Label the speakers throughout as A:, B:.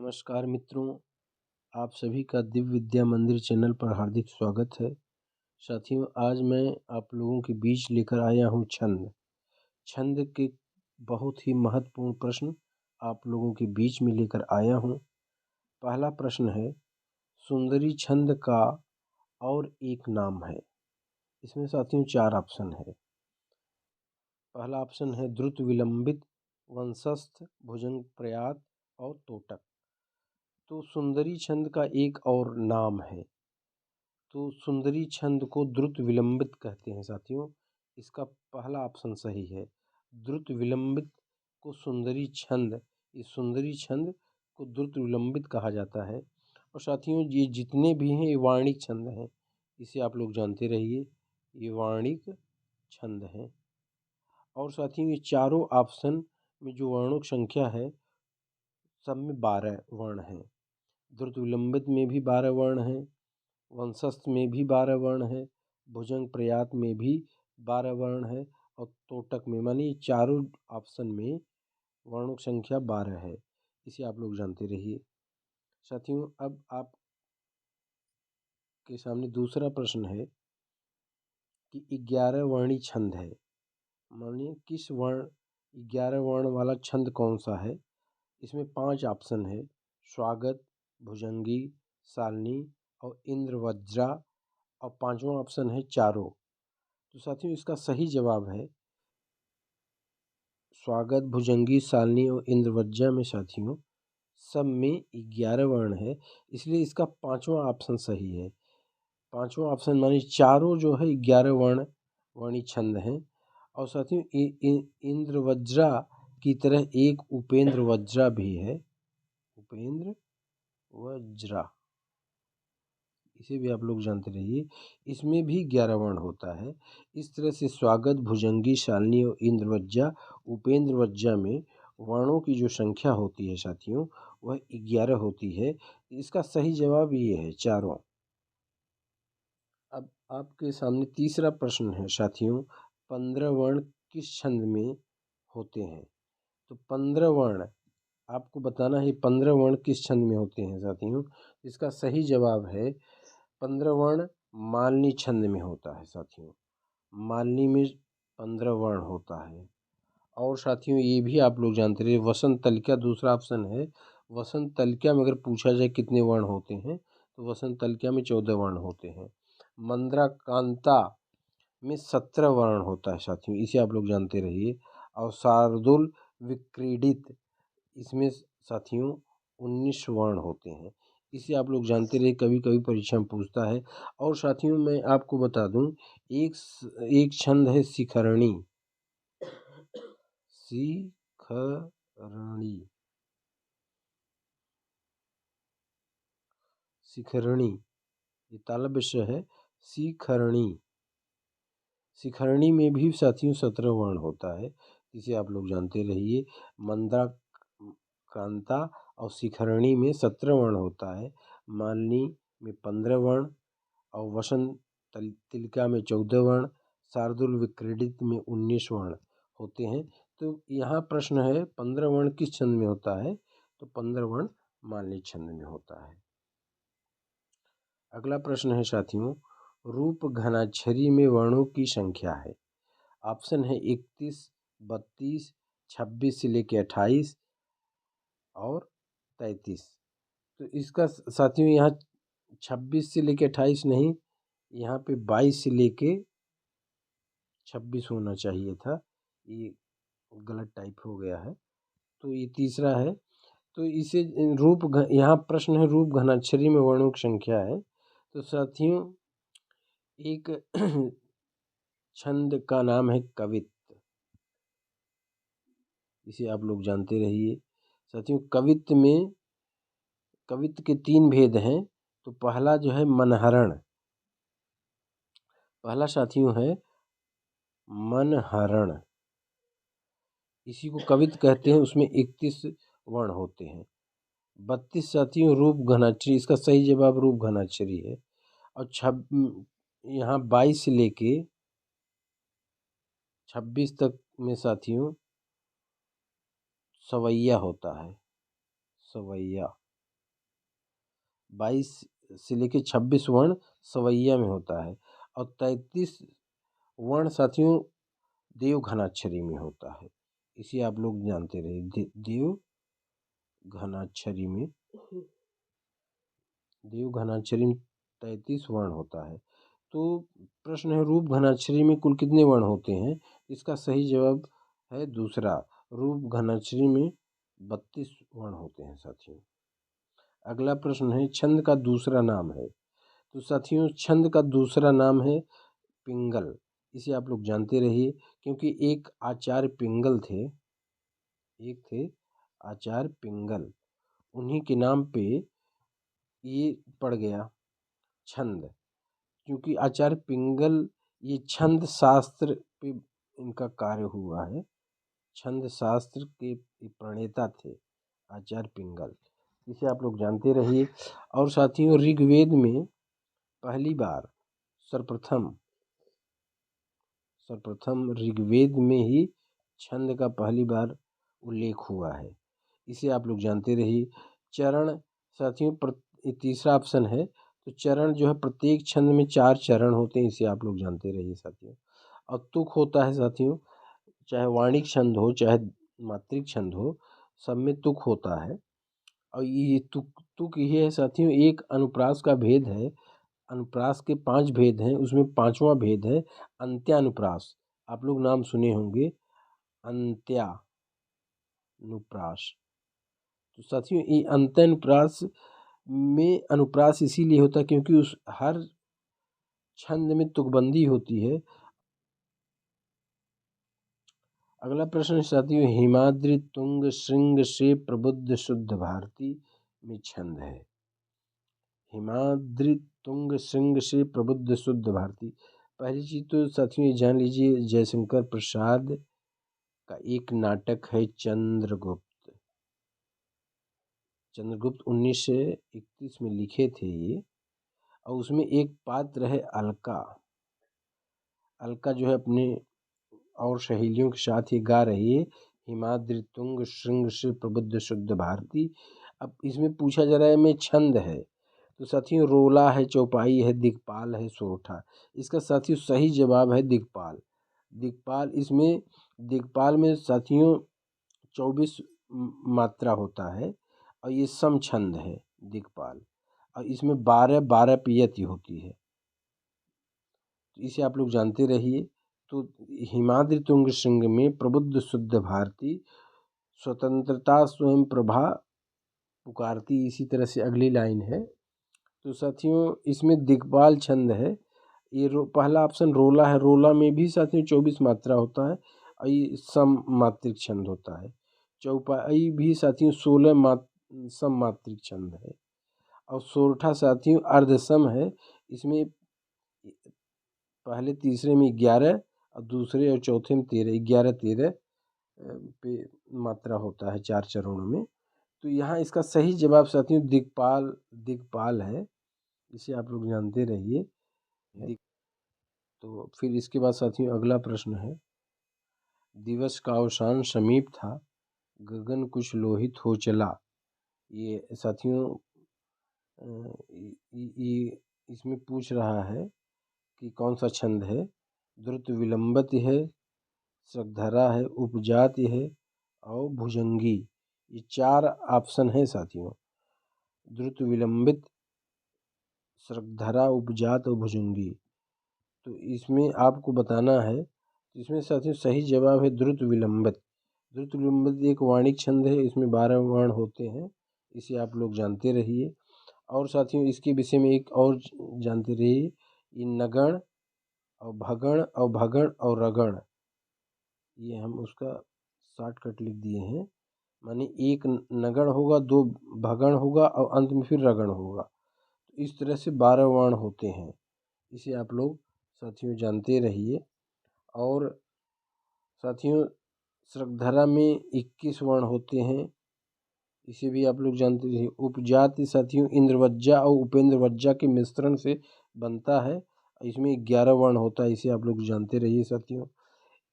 A: नमस्कार मित्रों, आप सभी का दिव्य विद्या मंदिर चैनल पर हार्दिक स्वागत है। साथियों, आज मैं आप लोगों के बीच लेकर आया हूँ छंद। छंद के बहुत ही महत्वपूर्ण प्रश्न आप लोगों के बीच में लेकर आया हूँ। पहला प्रश्न है, सुंदरी छंद का और एक नाम है। इसमें साथियों 4 ऑप्शन है। पहला ऑप्शन है द्रुत विलंबित, वंशस्थ, भुजंग प्रयात और तोटक। तो सुंदरी छंद का एक और नाम है। तो सुंदरी छंद को द्रुत विलंबित कहते हैं साथियों। इसका पहला ऑप्शन सही है। द्रुत विलंबित को सुंदरी छंद, इस सुंदरी छंद को द्रुत विलंबित कहा जाता है। और साथियों, ये जितने भी हैं ये वार्णिक छंद हैं। इसे आप लोग जानते रहिए, ये वार्णिक छंद हैं। और साथियों, ये चारों ऑप्शन में जो वर्णों की संख्या है सब में 12 वर्ण हैं। द्रुत विलंबित में भी 12 वर्ण हैं, वंशस्थ में भी 12 वर्ण है, भुजंग प्रयात में भी 12 वर्ण है और तोटक में, मानी चारों ऑप्शन में वर्णों की संख्या 12 है। इसे आप लोग जानते रहिए। साथियों, अब आपके सामने दूसरा प्रश्न है कि 11 वर्णी छंद है। मानिए किस वर्ण 11 वर्ण वाला छंद कौन सा है। इसमें 5 ऑप्शन है, स्वागत, भुजंगी, सालनी और इंद्रवज्रा और 5वां ऑप्शन है चारों। तो साथियों, इसका सही जवाब है स्वागत, भुजंगी, सालनी और इंद्रवज्जा में साथियों सब में 11 वर्ण है, इसलिए इसका 5वां ऑप्शन सही है। 5वां ऑप्शन मानी चारों जो है 11 वर्णी छंद हैं। और साथियों, इंद्रवज्रा की तरह एक उपेंद्र वज्रा भी है, उपेंद्र वज्रा, इसे भी आप लोग जानते रहिए। इसमें भी 11 वर्ण होता है। इस तरह से स्वागत, भुजंगी, शालिनी और इंद्रवज्जा, उपेंद्र वज्जा में वर्णों की जो संख्या होती है साथियों वह 11 होती है। इसका सही जवाब ये है चारों। अब आपके सामने तीसरा प्रश्न है साथियों, 15 वर्ण किस छंद में होते हैं। तो 15 वर्ण आपको बताना है, 15 वर्ण किस छंद में होते हैं साथियों। इसका सही जवाब है 15 वर्ण मालनी छंद में होता है साथियों। मालनी में 15 वर्ण होता है। और साथियों, ये भी आप लोग जानते रहे, वसंत तलिका दूसरा ऑप्शन है। वसंत तलिका में अगर पूछा जाए कितने वर्ण होते हैं तो वसंत तलिका में 14 वर्ण होते हैं। मंद्रा कांता में 17 वर्ण होता है साथियों, इसे आप लोग जानते रहिए। और शार्दुल विक्रीडित, इसमें साथियों 19 वर्ण होते हैं, इसे आप लोग जानते रहे, कभी कभी परीक्षा में पूछता है। और साथियों, मैं आपको बता दूं, एक छंद है शिखरणी। शिखरणी, शिखरणी, ये तालव्य श है, शिखरणी। शिखरणी में भी साथियों 17 वर्ण होता है, इसे आप लोग जानते रहिए। मंद्रा कांता और शिखरणी में 17 वर्ण होता है। मालनी में 15 वर्ण और वसंत तलिका में 14 वर्ण, शार्दुल विक्रीडित में 19 वर्ण होते हैं। तो यहाँ प्रश्न है 15 वर्ण किस छंद में होता है, तो 15 वर्ण मालनी छंद में होता है। अगला प्रश्न है साथियों, रूप घनाक्षरी में वर्णों की संख्या है। ऑप्शन है 31, 32, 26 से लेकर 28 और 33। तो इसका साथियों यहाँ 26 से लेकर 28 नहीं, यहाँ पे 22 से लेके 26 होना चाहिए था, ये गलत टाइप हो गया है। तो ये तीसरा है। तो इसे यहाँ प्रश्न है रूप घनाक्षरी में वर्णों की संख्या है। तो साथियों, एक छंद का नाम है कवित्त, इसे आप लोग जानते रहिए। साथियों, कवित्त के 3 भेद हैं। तो पहला जो है मनहरण, पहला साथियों है मनहरण, इसी को कवित्त कहते हैं। उसमें 31 वर्ण होते हैं। 32 साथियों रूप घनाक्षरी, इसका सही जवाब रूप घनाक्षरी है। और यहाँ 22 से लेके 26 तक में साथियों सवैया होता है, सवैया। 22 से लेकर 26 वर्ण सवैया में होता है और 33 वर्ण साथियों देवघनाक्षरी में होता है। इसे आप लोग जानते रहिए। देवघनाक्षरी में 33 वर्ण होता है। तो प्रश्न है रूप घनाक्षरी में कुल कितने वर्ण होते हैं? इसका सही जवाब है दूसरा, रूप घनाक्षरी में 32 वर्ण होते हैं साथियों। अगला प्रश्न है छंद का दूसरा नाम है। तो साथियों छंद का दूसरा नाम है पिंगल। इसे आप लोग जानते रहिए क्योंकि एक आचार्य पिंगल थे, एक थे आचार्य पिंगल, उन्हीं के नाम पे ये पड़ गया छंद। क्योंकि आचार्य पिंगल ये छंद शास्त्र पे इनका कार्य हुआ है, छंद शास्त्र के प्रणेता थे आचार्य पिंगल। इसे आप लोग जानते रहिए। और साथियों ऋग्वेद में पहली बार सर्वप्रथम ऋग्वेद में ही छंद का पहली बार उल्लेख हुआ है। इसे आप लोग जानते रहिए। चरण साथियों तीसरा ऑप्शन है। तो चरण जो है प्रत्येक छंद में 4 चरण होते हैं, इसे आप लोग जानते रहिए साथियों। और तुक होता है साथियों, चाहे वाणिक छंद हो चाहे मात्रिक छंद हो, सब में तुक होता है। और ये तुक ये है साथियों, एक अनुप्रास का भेद है। अनुप्रास के 5 भेद हैं, उसमें 5वां भेद है अंत्यानुप्रास। आप लोग नाम सुने होंगे अंत्यानुप्रास। तो साथियों ये अंत्यानुप्रास में अनुप्रास इसीलिए होता है क्योंकि उस हर छंद में तुकबंदी होती है। अगला प्रश्न साथियों हिमाद्रि तुंग श्रृंग से प्रबुद्ध शुद्ध भारती में छंद है। हिमाद्रि तुंग श्रृंग से प्रबुद्ध शुद्ध भारती। पहली चीज तो साथियों ये जान लीजिए जयशंकर प्रसाद का एक नाटक है चंद्रगुप्त। चंद्रगुप्त 1931 में लिखे थे ये। और उसमें एक पात्र है अलका। अलका जो है अपने और सहेलियों के साथ ये गा रही है हिमाद्रि तुंग श्रृंग से प्रबुद्ध शुद्ध भारती। अब इसमें पूछा जा रहा है में छंद है। तो साथियों रोला है, चौपाई है, दिक्पाल है, सोरठा। इसका साथियों सही जवाब है दिक्पाल। दिक्पाल इसमें दिक्पाल में साथियों 24 मात्रा होता है और ये सम छंद है दिक्पाल। और इसमें 12 पियति होती है। तो इसे आप लोग जानते रहिए। तो हिमाद्रि तुंग श्रृंग में प्रबुद्ध शुद्ध भारती स्वतंत्रता स्वयं प्रभा पुकारती। इसी तरह से अगली लाइन है। तो साथियों इसमें दिक्पाल छंद है। ये पहला ऑप्शन रोला है। रोला में भी साथियों 24 मात्रा होता है और ये सम मात्रिक छंद होता है। चौपाई भी साथियों 16 सम मात्रिक छंद है। और सोरठा साथियों अर्धसम है। इसमें पहले तीसरे में 11 और दूसरे और चौथे में 13, 11-13 पे मात्रा होता है 4 चरणों में। तो यहाँ इसका सही जवाब साथियों दिक्पाल है। इसे आप लोग जानते रहिए। तो फिर इसके बाद साथियों अगला प्रश्न है दिवस का अवसान समीप था, गगन कुछ लोहित हो चला। ये साथियों ये इसमें पूछ रहा है कि कौन सा छंद है। द्रुत विलंबित है, श्रगधरा है, उपजात है और भुजंगी। ये 4 ऑप्शन है साथियों। द्रुत विलंबित, श्रगधरा, उपजात और भुजंगी। तो इसमें आपको बताना है। इसमें साथियों सही जवाब है द्रुत विलंबित। द्रुत विलंबित एक वाणिक छंद है। इसमें 12 वर्ण होते हैं। इसे आप लोग जानते रहिए। और साथियों इसके विषय में एक और जानते रहिए। ये नगण और भगण और रगण, ये हम उसका शॉर्टकट लिख दिए हैं। माने एक नगण होगा, 2 भगण होगा और अंत में फिर रगण होगा। तो इस तरह से 12 वर्ण होते हैं। इसे आप लोग साथियों जानते रहिए। और साथियों श्रगधरा में 21 वर्ण होते हैं। इसे भी आप लोग जानते रहिए। उपजाति साथियों इंद्रवज्जा और उपेंद्रवज्जा के मिश्रण से बनता है। इसमें 11 वर्ण होता है। इसे आप लोग जानते रहिए साथियों।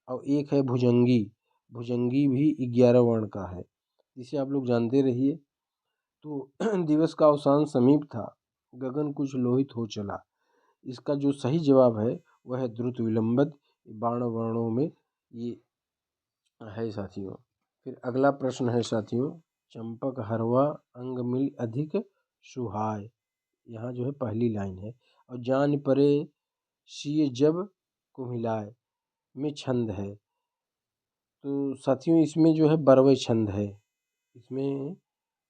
A: और एक है भुजंगी। भुजंगी भी 11 वर्ण का है। इसे आप लोग जानते रहिए। तो दिवस का अवसान समीप था, गगन कुछ लोहित हो चला। इसका जो सही जवाब है वह है द्रुत विलंबत। बाण वर्णों में ये है साथियों। फिर अगला प्रश्न है साथियों, चंपक हरवा अंग मिल अधिक सुहाय। यहाँ जो है पहली लाइन है। और जान परे शीय जब कुम्हिलाय में छंद है। तो साथियों इसमें जो है बरवय छंद है, इसमें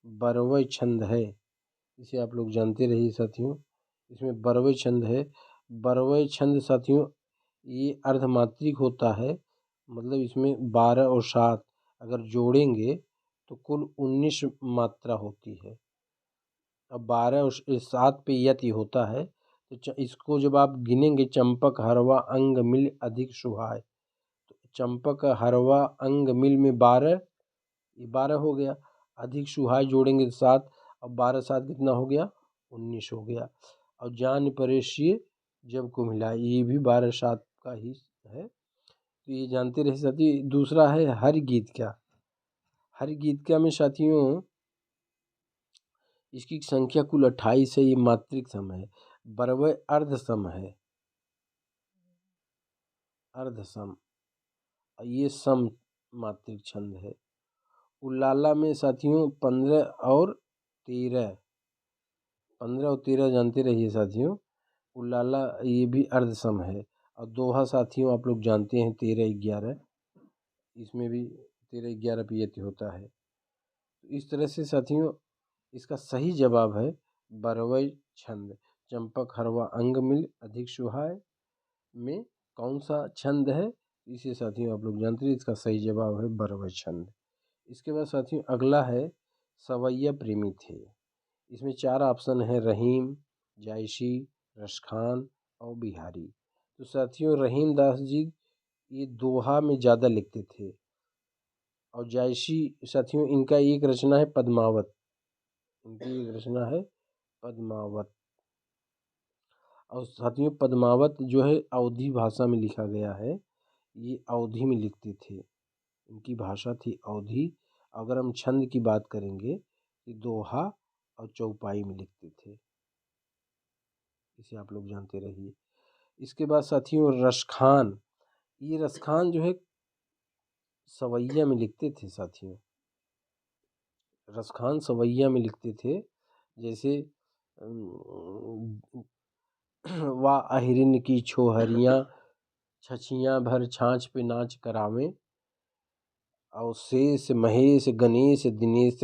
A: बरवय छंद है, इसे आप लोग जानते रहिए साथियों। इसमें बरवय छंद है। बरवय छंद साथियों ये अर्धमात्रिक होता है, मतलब इसमें 12 और 7 अगर जोड़ेंगे तो कुल 19 मात्रा होती है। अब 12 और 7 पे यति होता है, तो इसको जब आप गिनेंगे, चंपक हरवा अंग मिल अधिक सुहाय, तो चंपक हरवा अंग मिल में 12, ये 12 हो गया, अधिक सुहाय जोड़ेंगे तो 7, अब 12 7 कितना हो गया, 19 हो गया। और जान परेशिय जब कुम्हिलाय, ये भी 12 7 का ही है, तो ये जानते रहे साथी। दूसरा है हरि गीत क्या। हरि गीत क्या में साथियों इसकी संख्या कुल 28 है, ये मात्रिक सम है। बरवय अर्ध सम है, अर्ध सम, ये सम मात्रिक छंद है। उल्लाला में साथियों 15 और 13, 15 और 13 जानते रहिए साथियों। उल्लाला ये भी अर्ध सम है। और दोहा साथियों आप लोग जानते हैं 13 11, इसमें भी 13 11 पे यति होता है। तो इस तरह से साथियों इसका सही जवाब है बरवय छंद। चंपक हरवा अंग मिल अधिक सुहाय में कौन सा छंद है, इसे साथियों आप लोग जानते हैं। इसका सही जवाब है बरवय छंद। इसके बाद साथियों अगला है सवैया प्रेमी थे। इसमें 4 ऑप्शन है, रहीम, जायसी, रसखान और बिहारी। तो साथियों रहीम दास जी ये दोहा में ज़्यादा लिखते थे। और जायसी साथियों इनका एक रचना है पद्मावत, इनकी एक रचना है पद्मावत। और साथियों पद्मावत जो है अवधी भाषा में लिखा गया है, ये अवधी में लिखते थे, इनकी भाषा थी अवधी। अगर हम छंद की बात करेंगे कि दोहा और चौपाई में लिखते थे, इसे आप लोग जानते रहिए। इसके बाद साथियों रसखान, ये रसखान जो है सवैया में लिखते थे साथियों। रसखान सवैया में लिखते थे, जैसे वाह अहिरिन की छोहरियाँ छछियाँ भर छाछ पे नाच करावें, और शेष महेश गणेश दिनेश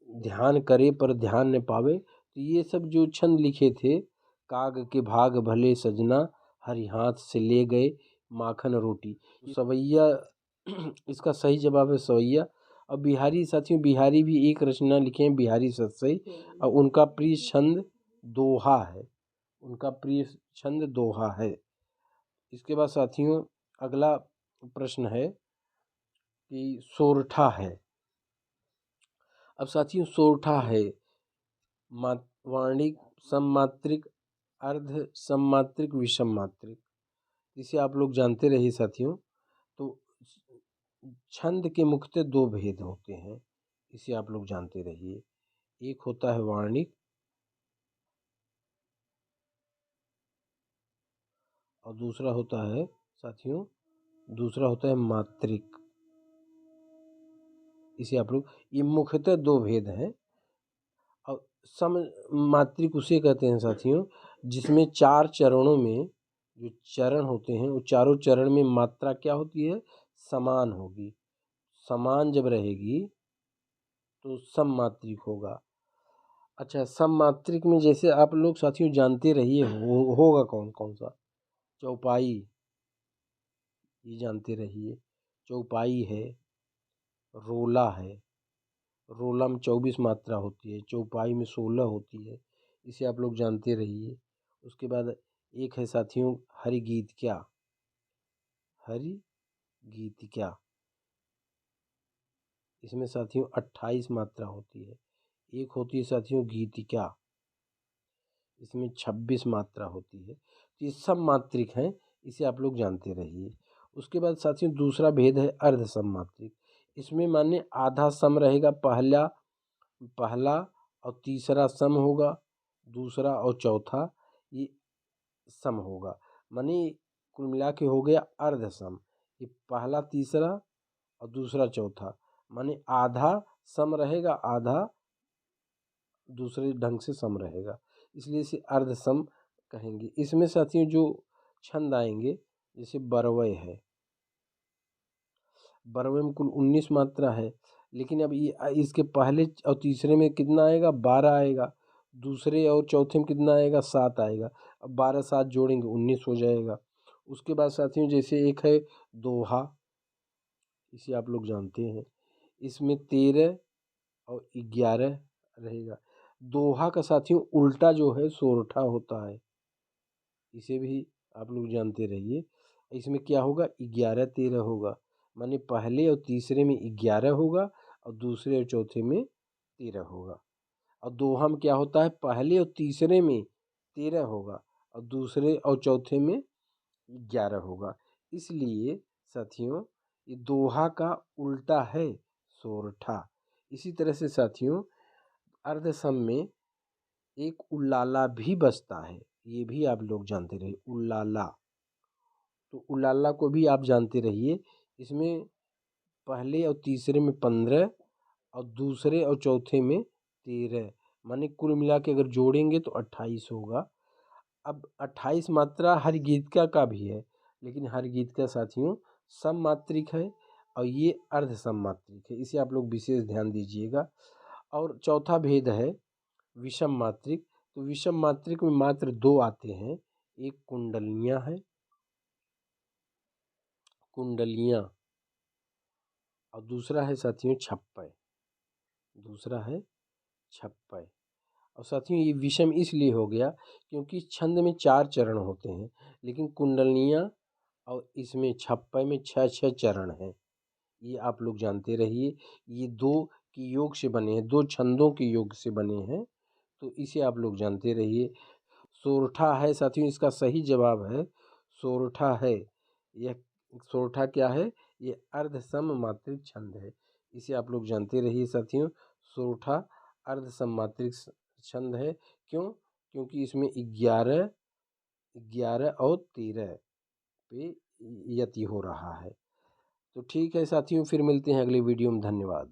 A: ध्यान करे पर ध्यान न पावे। तो ये सब जो छंद लिखे थे, काग के भाग भले सजना हरि हाथ से ले गए माखन रोटी, सवैया इसका सही जवाब है सवैया। और बिहारी साथियों बिहारी भी एक रचना लिखे हैं, बिहारी सतसई, और उनका प्रिय छंद दोहा है, उनका प्रिय छंद दोहा है। इसके बाद साथियों अगला प्रश्न है कि सोरठा है। अब साथियों सोरठा है वार्णिक, सममात्रिक, अर्ध सममात्रिक, विषम मात्रिक, इसे आप लोग जानते रहिए साथियों। तो छंद के मुख्यतः 2 भेद होते हैं, इसे आप लोग जानते रहिए। एक होता है वार्णिक और दूसरा होता है साथियों, दूसरा होता है मात्रिक। इसे आप लोग, ये मुख्यतः 2 भेद हैं। और सम मात्रिक उसे कहते हैं साथियों जिसमें 4 चरणों में जो चरण होते हैं, वो चारों चरण में मात्रा क्या होती है, समान होगी। समान जब रहेगी तो सममात्रिक होगा। अच्छा सममात्रिक में जैसे आप लोग साथियों जानते रहिए होगा कौन कौन सा, चौपाई, ये जानते रहिए, चौपाई है, रोला है, रोला में 24 मात्रा होती है, चौपाई में 16 होती है, इसे आप लोग जानते रहिए। उसके बाद एक है साथियों हरि गीत क्या, हरि गीत क्या, इसमें साथियों 28 मात्रा होती है। एक होती है साथियों गीतिका, इसमें 26 मात्रा होती है। तो ये सब मात्रिक हैं, इसे आप लोग जानते रहिए। उसके बाद साथियों दूसरा भेद है अर्ध सम मात्रिक। इसमें माने आधा सम रहेगा, पहला और तीसरा सम होगा, दूसरा और चौथा ये सम होगा, माने कुल मिला के हो गया अर्ध सम। ये पहला तीसरा और दूसरा चौथा, माने आधा सम रहेगा, आधा दूसरे ढंग से सम रहेगा, इसलिए इसे अर्ध सम कहेंगे। इसमें साथियों जो छंद आएंगे, जैसे बरवय है, बरवे में कुल 19 मात्रा है, लेकिन अब ये इसके पहले और तीसरे में कितना आएगा, 12 आएगा, दूसरे और चौथे में कितना आएगा, 7 आएगा। अब 12 7 जोड़ेंगे 19 हो जाएगा। उसके बाद साथियों जैसे एक है दोहा, इसे आप लोग जानते हैं, इसमें 13 और 11 रहेगा। दोहा का साथियों उल्टा जो है सोरठा होता है, इसे भी आप लोग जानते रहिए। इसमें क्या होगा, 11 13 होगा, माने पहले और तीसरे में 11 होगा और दूसरे और चौथे में 13 होगा। और दोहा में क्या होता है, पहले और तीसरे में 13 होगा और दूसरे और चौथे में 11 होगा। इसलिए साथियों ये दोहा का उल्टा है सोरठा। इसी तरह से साथियों अर्ध सम में एक उल्लाला भी बसता है, ये भी आप लोग जानते रहिए, उल्लाला। तो उल्लाला को भी आप जानते रहिए, इसमें पहले और तीसरे में 15 और दूसरे और चौथे में 13, माने कुल मिला के अगर जोड़ेंगे तो 28 होगा। अब 28 मात्रा हर गीतका का भी है, लेकिन हर गीत का साथियों सम मात्रिक है और ये अर्ध सम मात्रिक है, इसे आप लोग विशेष ध्यान दीजिएगा। और चौथा भेद है विषम मात्रिक। तो विषम मात्रिक में मात्र 2 आते हैं, एक कुंडलियाँ है, कुंडलियाँ, और दूसरा है साथियों छप्पय, दूसरा है छप्पय। और साथियों ये विषम इसलिए हो गया क्योंकि छंद में 4 चरण होते हैं, लेकिन कुंडलियाँ और इसमें छप्पय में 6 चरण हैं। ये आप लोग जानते रहिए, ये 2 की योग से बने हैं, 2 छंदों के योग से बने हैं, तो इसे आप लोग जानते रहिए। सोरठा है साथियों, इसका सही जवाब है सोरठा है। यह सोरठा क्या है, ये अर्ध सम मात्रिक छंद है, इसे आप लोग जानते रहिए साथियों। सोरठा अर्ध सम मात्रिक छंद है, क्यों, क्योंकि इसमें 11 11 और 13 पे यति हो रहा है। तो ठीक है साथियों, फिर मिलते हैं अगले वीडियो में, धन्यवाद।